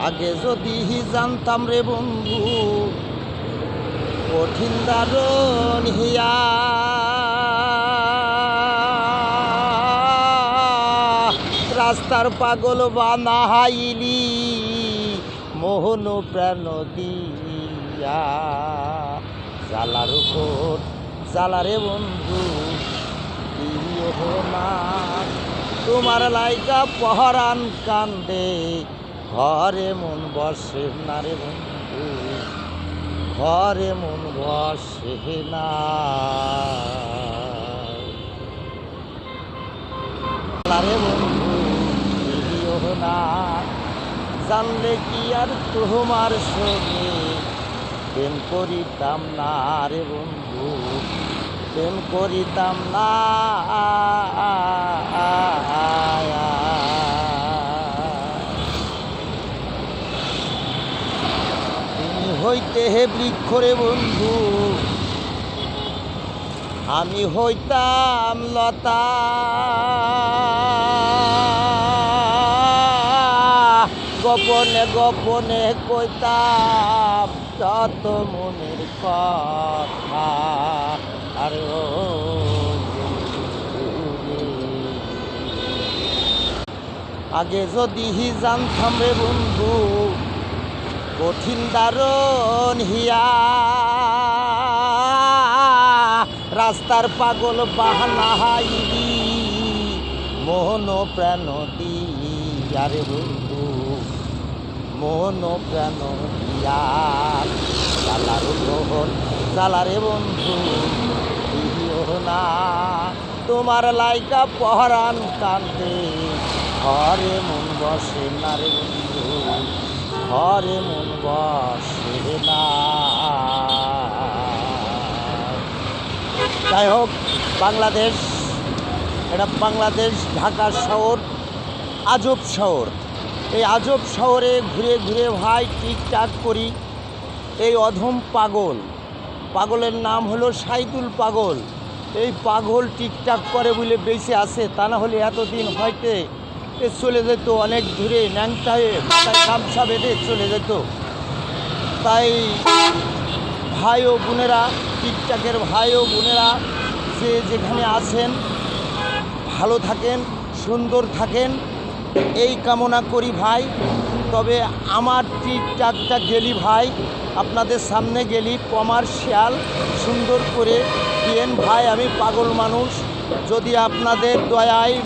আগে যদি জানতাম রে বন্ধু কঠিন দারুণ হিয়া রাস্তার পাগল বানাইলি মোহন প্রাণ দিয়া জ্বালার উপর জ্বালারে বন্ধু দিও না তোমার লাইকা পহরান কান্দে ঘরে মন বসে না রে বন্ধু ঘরে মন বসে না রে বন্ধু দিও না জানলে কি আর তোমার সঙ্গে প্রেম করিতাম না রে বন্ধু প্রেম করিতাম না তুমি হইতে হে বৃক্ষ রে বন্ধু আমি হইতাম লতা গোপনে গোপনে কইতাম যত মনের কথা আরে ও আগে যদি জানতাম রে বন্ধু কঠিন দারুণ হিয়া রাস্তার পাগল বাহানাইলি মোহন প্রাণ দিয়া রে বন্ধু মোহন প্রাণ দিয়া জ্বালার মোহন জ্বালারে বন্ধু দিও না তোমার লাইকা পহরান কান্দে ঘরে মন বসে না রে বন্ধু ঘরে মন বসে না যাই হোক বাংলাদেশ এটা বাংলাদেশ ঢাকা শহর আজব শহর এই আজব শহরে ঘুরে ঘুরে ভাই টিকটাক করি এই অধম পাগল পাগলের নাম হলো সাইদুল পাগল এই পাগল টিকটাক করে বলে বেঁচে আছে তা না হলে এতদিন হয়তো চলে যেত অনেক দূরে ন্যাংটায় গামছা বেঁধে চলে যেত তাই ভাই ও বোনেরা টিকটাকের ভাই ও বোনেরা যে যেখানে আছেন ভালো থাকেন সুন্দর থাকেন এই কামনা করি ভাই তবে আমার টিকটাকটা গেলি ভাই আপনাদের সামনে গেলি কমার্শিয়াল সুন্দর করে দিয়েন ভাই আমি পাগল মানুষ যদি আপনাদের দয়ায়